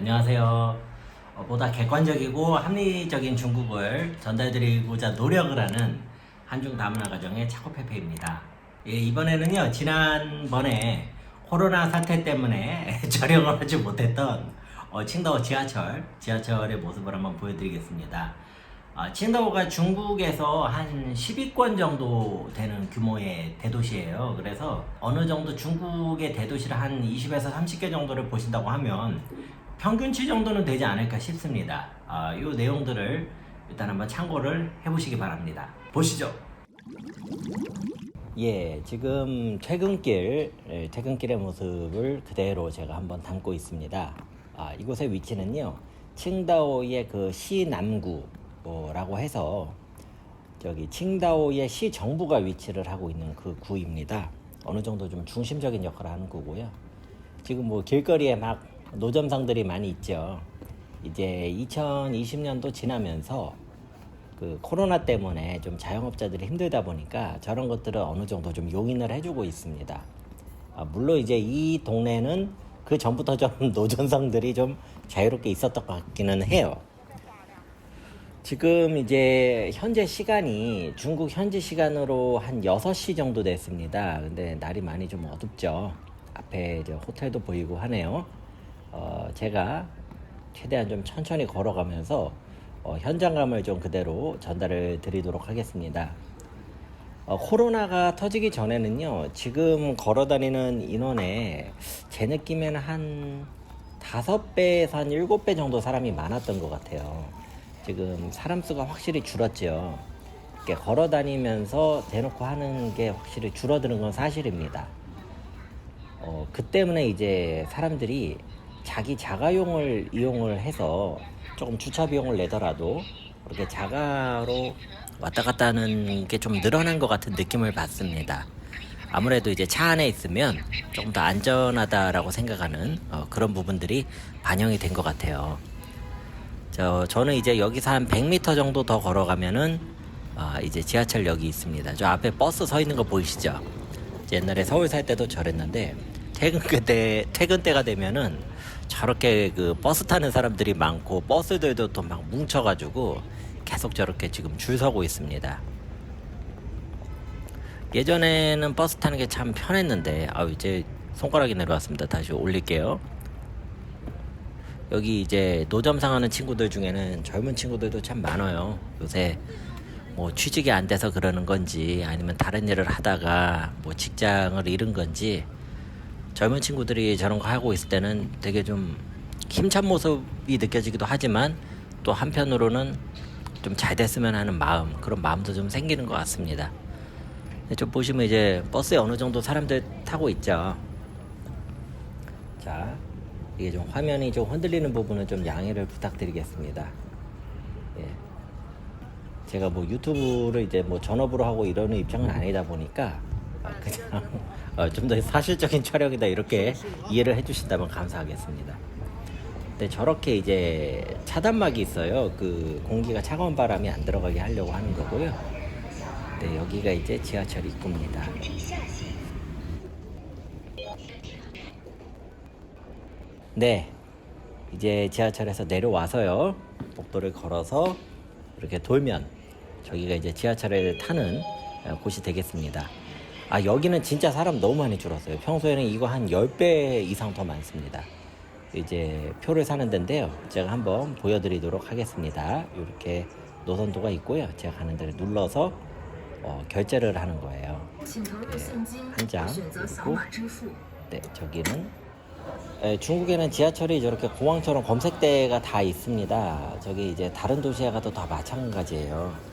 안녕하세요. 보다 객관적이고 합리적인 중국을 전달드리고자 노력을 하는 한중 다문화 가정의 차고페페입니다. 예, 이번에는요, 지난번에 코로나 사태 때문에 촬영을 하지 못했던 칭다오 지하철의 모습을 한번 보여드리겠습니다. 칭다오가 중국에서 한 10위권 정도 되는 규모의 대도시예요. 그래서 어느 정도 중국의 대도시를 한 20에서 30개 정도를 보신다고 하면 평균치 정도는 되지 않을까 싶습니다. 이 내용들을 일단 한번 참고를 해보시기 바랍니다. 보시죠. 예, 지금 퇴근길의 모습을 그대로 제가 한번 담고 있습니다. 이곳의 위치는요, 칭다오의 그 시남구라고 해서 저기 칭다오의 시 정부가 위치를 하고 있는 그 구입니다. 어느 정도 좀 중심적인 역할을 하는 구고요. 지금 뭐 길거리에 막 노점상들이 많이 있죠. 이제 2020년도 지나면서 그 코로나 때문에 좀 자영업자들이 힘들다 보니까 저런 것들을 어느 정도 좀 용인을 해주고 있습니다. 물론 이제 이 동네는 그 전부터 좀 노점상들이 좀 자유롭게 있었던 것 같기는 해요. 지금 이제 현재 시간이 중국 현지 시간으로 한 6시 정도 됐습니다. 근데 날이 많이 좀 어둡죠. 앞에 이제 호텔도 보이고 하네요. 제가 최대한 좀 천천히 걸어가면서 현장감을 좀 그대로 전달을 드리도록 하겠습니다. 코로나가 터지기 전에는요, 지금 걸어다니는 인원에 제 느낌에는 한 5배에서 한 7배 정도 사람이 많았던 것 같아요. 지금 사람 수가 확실히 줄었죠. 이렇게 걸어다니면서 대놓고 하는 게 확실히 줄어드는 건 사실입니다. 그 때문에 이제 사람들이 자기 자가용을 이용을 해서 조금 주차 비용을 내더라도 그렇게 자가로 왔다 갔다 하는 게 좀 늘어난 것 같은 느낌을 받습니다. 아무래도 이제 차 안에 있으면 조금 더 안전하다라고 생각하는 그런 부분들이 반영이 된 것 같아요. 저는 이제 여기서 한 100m 정도 더 걸어가면은 이제 지하철역이 있습니다. 저 앞에 버스 서 있는 거 보이시죠? 옛날에 서울 살 때도 저랬는데 퇴근 때가 되면은 저렇게 그 버스 타는 사람들이 많고 버스들도 또 막 뭉쳐가지고 계속 저렇게 지금 줄 서고 있습니다. 예전에는 버스 타는 게 참 편했는데 이제 손가락이 내려왔습니다. 다시 올릴게요. 여기 이제 노점상 하는 친구들 중에는 젊은 친구들도 참 많아요. 요새 뭐 취직이 안 돼서 그러는 건지 아니면 다른 일을 하다가 뭐 직장을 잃은 건지 젊은 친구들이 저런 거 하고 있을 때는 되게 좀 힘찬 모습이 느껴지기도 하지만 또 한편으로는 좀 잘 됐으면 하는 그런 마음도 좀 생기는 것 같습니다. 좀 보시면 이제 버스에 어느 정도 사람들 타고 있죠. 자, 이게 좀 화면이 좀 흔들리는 부분은 좀 양해를 부탁드리겠습니다. 예. 제가 뭐 유튜브를 이제 뭐 전업으로 하고 이러는 입장은 아니다 보니까 그냥 좀 더 사실적인 촬영이다 이렇게 이해를 해주신다면 감사하겠습니다. 근데 저렇게 이제 차단막이 있어요. 그 공기가 차가운 바람이 안 들어가게 하려고 하는 거고요. 네, 여기가 이제 지하철 입구입니다. 네, 이제 지하철에서 내려와서요, 복도를 걸어서 이렇게 돌면 저기가 이제 지하철을 타는 곳이 되겠습니다. 여기는 진짜 사람 너무 많이 줄었어요. 평소에는 이거 한 10배 이상 더 많습니다. 이제 표를 사는 데인데요, 제가 한번 보여드리도록 하겠습니다. 이렇게 노선도가 있고요, 제가 가는 데를 눌러서 결제를 하는 거예요. 한 장, 그리고 네, 저기는 중국에는 지하철이 저렇게 공항처럼 검색대가 다 있습니다. 저기 이제 다른 도시에 가도 다 마찬가지예요.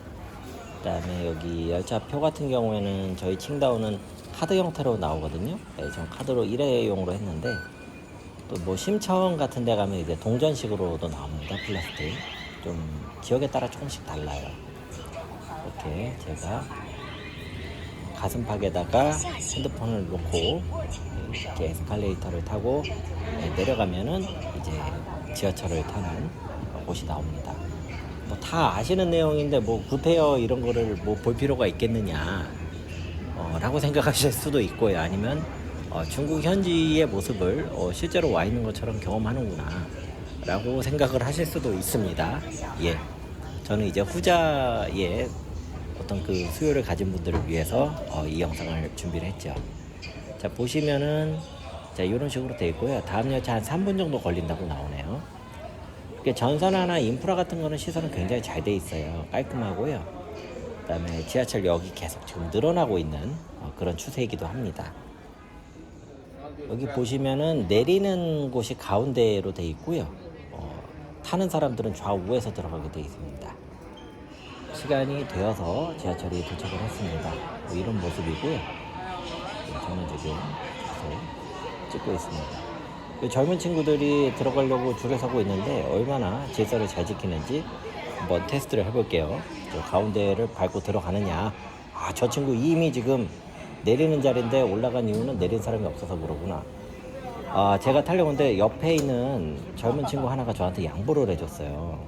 그 다음에 여기 열차표 같은 경우에는 저희 칭다오는 카드 형태로 나오거든요. 네, 전 카드로 일회용으로 했는데 또 뭐 심청 같은 데 가면 이제 동전식으로도 나옵니다. 플라스틱. 좀 지역에 따라 조금씩 달라요. 이렇게 제가 가슴팍에다가 핸드폰을 놓고 이렇게 에스컬레이터를 타고 내려가면은 이제 지하철을 타는 곳이 나옵니다. 뭐 다 아시는 내용인데 뭐 구태여 이런 거를 뭐 볼 필요가 있겠느냐 라고 생각하실 수도 있고요. 아니면 중국 현지의 모습을 실제로 와 있는 것처럼 경험하는구나 라고 생각을 하실 수도 있습니다. 예. 저는 이제 후자의 어떤 그 수요를 가진 분들을 위해서 이 영상을 준비를 했죠. 자, 보시면은 자, 이런 식으로 되어 있고요. 다음 열차 한 3분 정도 걸린다고 나오네요. 이게 전선화나 인프라 같은 거는 시설은 굉장히 잘 돼 있어요. 깔끔하고요. 그다음에 지하철역이 계속 지금 늘어나고 있는 그런 추세이기도 합니다. 여기 보시면은 내리는 곳이 가운데로 돼 있고요. 타는 사람들은 좌우에서 들어가게 돼 있습니다. 시간이 되어서 지하철이 도착을 했습니다. 이런 모습이고요. 저는 지금 찍고 있습니다. 젊은 친구들이 들어가려고 줄을 서고 있는데 얼마나 질서를 잘 지키는지 한번 테스트를 해볼게요. 저 가운데를 밟고 들어가느냐. 저 친구 이미 지금 내리는 자리인데 올라간 이유는 내린 사람이 없어서 그러구나. 제가 타려고 하는데 옆에 있는 젊은 친구 하나가 저한테 양보를 해줬어요.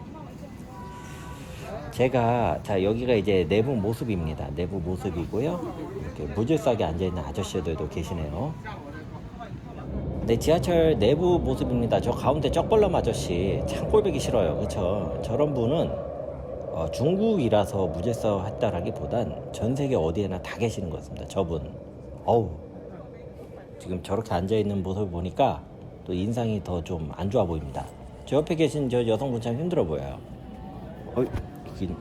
자, 여기가 이제 내부 모습입니다. 내부 모습이고요. 이렇게 무질서하게 앉아있는 아저씨들도 계시네요. 네, 지하철 내부 모습입니다. 저 가운데 쩍벌남 아저씨 참 꼴보기 싫어요. 그쵸? 저런 분은 중국이라서 무질서 했다라기보단 전 세계 어디에나 다 계시는 것 같습니다. 저분 지금 저렇게 앉아있는 모습을 보니까 또 인상이 더 좀 안 좋아 보입니다. 저 옆에 계신 저 여성분 참 힘들어 보여요.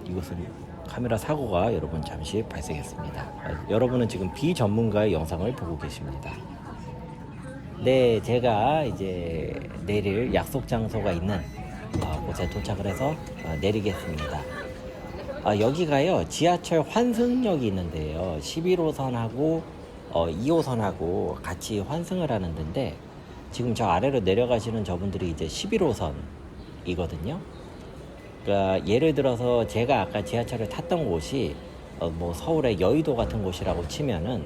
이것은 카메라 사고가 여러분 잠시 발생했습니다. 여러분은 지금 비전문가의 영상을 보고 계십니다. 네, 제가 이제 내릴 약속 장소가 있는 곳에 도착을 해서 내리겠습니다. 여기가요, 지하철 환승역이 있는데요. 11호선하고 2호선하고 같이 환승을 하는 데인데, 지금 저 아래로 내려가시는 저분들이 이제 11호선이거든요. 그러니까 예를 들어서 제가 아까 지하철을 탔던 곳이 뭐 서울의 여의도 같은 곳이라고 치면은,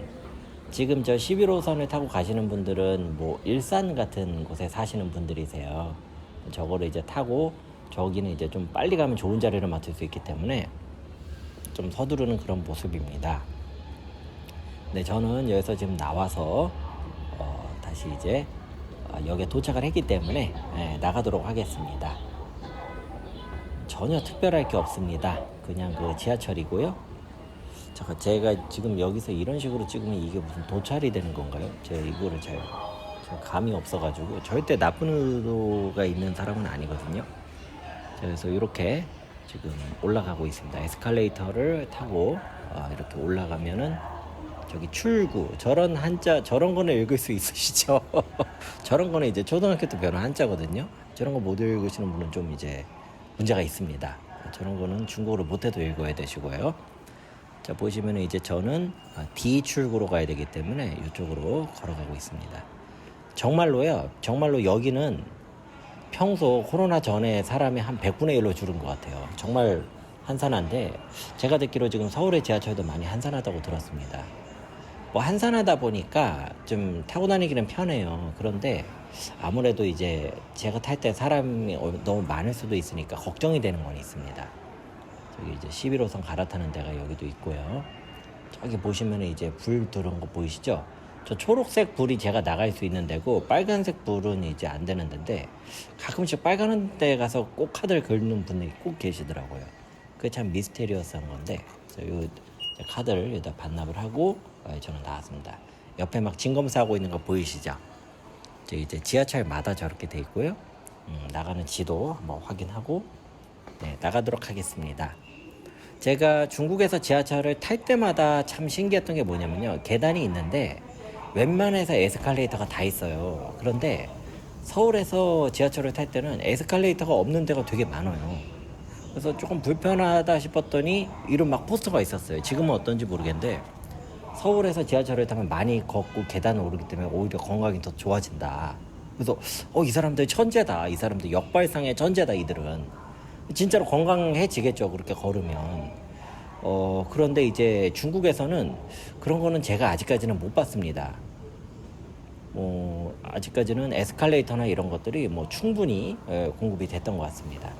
지금 저 11호선을 타고 가시는 분들은 뭐 일산 같은 곳에 사시는 분들이세요. 저거를 이제 타고 저기는 이제 좀 빨리 가면 좋은 자리를 맡을 수 있기 때문에 좀 서두르는 그런 모습입니다. 네, 저는 여기서 지금 나와서 다시 이제 역에 도착을 했기 때문에 나가도록 하겠습니다. 전혀 특별할 게 없습니다. 그냥 그 지하철이고요. 제가 지금 여기서 이런 식으로 찍으면 이게 무슨 도찰이 되는 건가요? 제가 이거를 잘 감이 없어가지고 절대 나쁜 의도가 있는 사람은 아니거든요. 그래서 이렇게 지금 올라가고 있습니다. 에스컬레이터를 타고 이렇게 올라가면은 저기 출구, 저런 한자, 저런 거는 읽을 수 있으시죠? 저런 거는 이제 초등학교 때 배우는 한자거든요. 저런 거 못 읽으시는 분은 좀 이제 문제가 있습니다. 저런 거는 중국어를 못해도 읽어야 되시고요. 자, 보시면 이제 저는 D 출구로 가야 되기 때문에 이쪽으로 걸어가고 있습니다. 정말로 여기는 평소 코로나 전에 사람이 한 100분의 1로 줄은 것 같아요. 정말 한산한데, 제가 듣기로 지금 서울의 지하철도 많이 한산하다고 들었습니다. 뭐 한산하다 보니까 좀 타고 다니기는 편해요. 그런데 아무래도 이제 제가 탈 때 사람이 너무 많을 수도 있으니까 걱정이 되는 건 있습니다. 저기 이제 11호선 갈아타는 데가 여기도 있고요. 저기 보시면 이제 불 들어온 거 보이시죠? 저 초록색 불이 제가 나갈 수 있는 데고, 빨간색 불은 이제 안 되는 데인데, 가끔씩 빨간 데 가서 꼭 카드를 긁는 분들이 꼭 계시더라고요. 그게 참 미스테리어스한 건데, 요 카드를 여기다 반납을 하고 저는 나왔습니다. 옆에 막 진검사하고 있는 거 보이시죠? 저 이제 지하철마다 저렇게 돼 있고요. 나가는 지도 한번 확인하고 나가도록 하겠습니다. 제가 중국에서 지하철을 탈 때마다 참 신기했던 게 뭐냐면요, 계단이 있는데 웬만해서 에스컬레이터가 다 있어요. 그런데 서울에서 지하철을 탈 때는 에스컬레이터가 없는 데가 되게 많아요. 그래서 조금 불편하다 싶었더니 이런 막 포스터가 있었어요. 지금은 어떤지 모르겠는데, 서울에서 지하철을 타면 많이 걷고 계단을 오르기 때문에 오히려 건강이 더 좋아진다. 그래서 이 사람들 천재다. 이 사람들 역발상의 천재다. 이들은 진짜로 건강해지겠죠, 그렇게 걸으면. 그런데 이제 중국에서는 그런 거는 제가 아직까지는 못 봤습니다. 아직까지는 에스컬레이터나 이런 것들이 충분히 공급이 됐던 것 같습니다.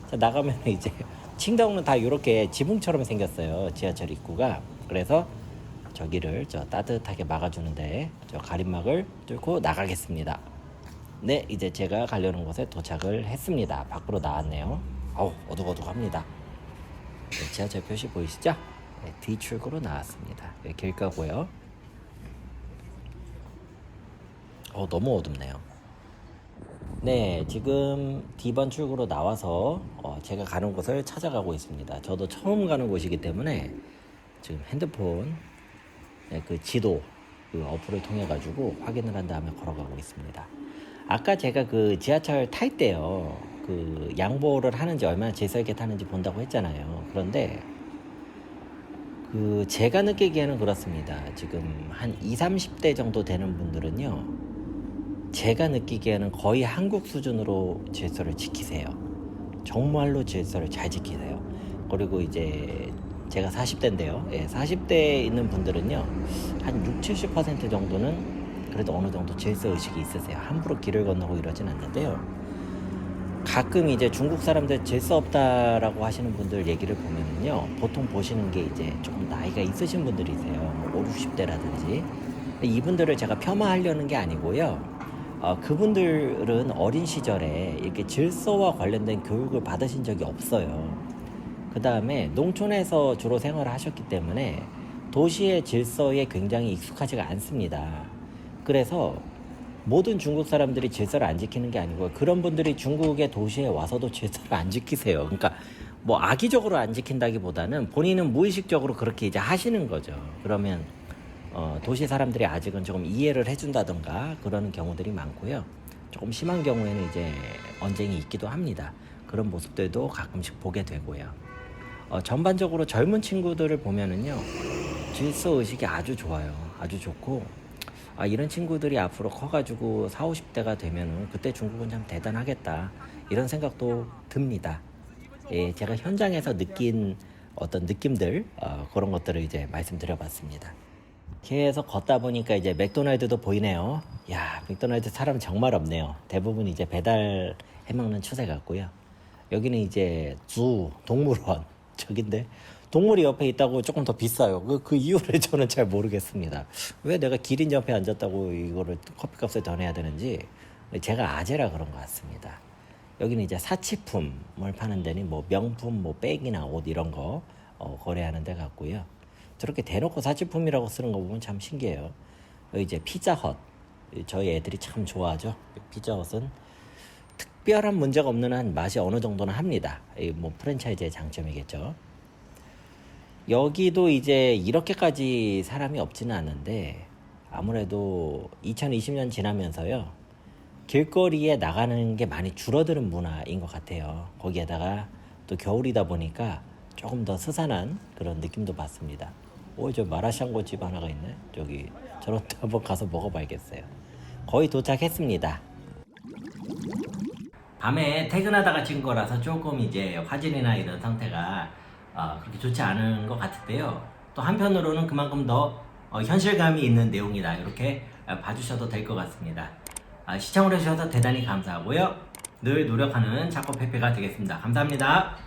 자, 나가면 이제 칭다오는 다 이렇게 지붕처럼 생겼어요, 지하철 입구가. 그래서 저기를 따뜻하게 막아주는데 저 가림막을 뚫고 나가겠습니다. 네, 이제 제가 가려는 곳에 도착을 했습니다. 밖으로 나왔네요. 어우, 어둑어둑합니다. 네, 지하철 표시 보이시죠? 네, D출구로 나왔습니다. 네, 길가고요. 너무 어둡네요. 네, 지금 D번 출구로 나와서 제가 가는 곳을 찾아가고 있습니다. 저도 처음 가는 곳이기 때문에 지금 핸드폰 그 지도 그 어플을 통해 가지고 확인을 한 다음에 걸어가고 있습니다. 아까 제가 그 지하철 탈 때요, 그 양보를 하는지 얼마나 질서 있게 타는지 본다고 했잖아요. 그런데 그 제가 느끼기에는 그렇습니다. 지금 한 20, 30대 정도 되는 분들은요, 제가 느끼기에는 거의 한국 수준으로 질서를 지키세요. 정말로 질서를 잘 지키세요. 그리고 이제 제가 40대인데요. 예, 40대에 있는 분들은요, 한 60, 70% 정도는 그래도 어느 정도 질서 의식이 있으세요. 함부로 길을 건너고 이러진 않는데요. 가끔 이제 중국 사람들 질서 없다라고 하시는 분들 얘기를 보면은요, 보통 보시는 게 이제 조금 나이가 있으신 분들이세요. 뭐 5, 60대라든지. 이분들을 제가 폄하하려는 게 아니고요. 그분들은 어린 시절에 이렇게 질서와 관련된 교육을 받으신 적이 없어요. 그 다음에 농촌에서 주로 생활을 하셨기 때문에 도시의 질서에 굉장히 익숙하지가 않습니다. 그래서 모든 중국 사람들이 질서를 안 지키는 게 아니고, 그런 분들이 중국의 도시에 와서도 질서를 안 지키세요. 그러니까 뭐 악의적으로 안 지킨다기보다는 본인은 무의식적으로 그렇게 이제 하시는 거죠. 그러면 도시 사람들이 아직은 조금 이해를 해준다던가 그러는 경우들이 많고요. 조금 심한 경우에는 이제 언쟁이 있기도 합니다. 그런 모습들도 가끔씩 보게 되고요. 전반적으로 젊은 친구들을 보면은요, 질서 의식이 아주 좋아요. 아주 좋고, 이런 친구들이 앞으로 커가지고 40, 50대가 되면은 그때 중국은 참 대단하겠다, 이런 생각도 듭니다. 예, 제가 현장에서 느낀 어떤 느낌들, 그런 것들을 이제 말씀드려봤습니다. 계속 걷다 보니까 이제 맥도날드도 보이네요. 야, 맥도날드 사람 정말 없네요. 대부분 이제 배달 해먹는 추세 같고요. 여기는 이제 동물원 저긴데, 동물이 옆에 있다고 조금 더 비싸요. 그 이유를 저는 잘 모르겠습니다. 왜 내가 기린 옆에 앉았다고 이거를 커피값을 더 내야 되는지. 제가 아재라 그런 것 같습니다. 여기는 이제 사치품을 파는 데니 뭐 명품, 뭐 백이나 옷 이런 거 거래하는 데 같고요. 저렇게 대놓고 사치품이라고 쓰는 거 보면 참 신기해요. 여기 이제 피자헛, 저희 애들이 참 좋아하죠. 피자헛은 특별한 문제가 없는 한 맛이 어느 정도는 합니다. 뭐 프랜차이즈의 장점이겠죠. 여기도 이제 이렇게까지 사람이 없지는 않은데, 아무래도 2020년 지나면서요, 길거리에 나가는 게 많이 줄어드는 문화인 것 같아요. 거기에다가 또 겨울이다 보니까 조금 더 스산한 그런 느낌도 받습니다. 저 마라샹궈 집 하나가 있네. 저기 저런 데 한번 가서 먹어봐야겠어요. 거의 도착했습니다. 밤에 퇴근하다가 찍은 거라서 조금 이제 화질이나 이런 상태가 그렇게 좋지 않은 것 같은데요. 또 한편으로는 그만큼 더 현실감이 있는 내용이다, 이렇게 봐주셔도 될 것 같습니다. 시청을 해주셔서 대단히 감사하고요. 늘 노력하는 차코페페가 되겠습니다. 감사합니다.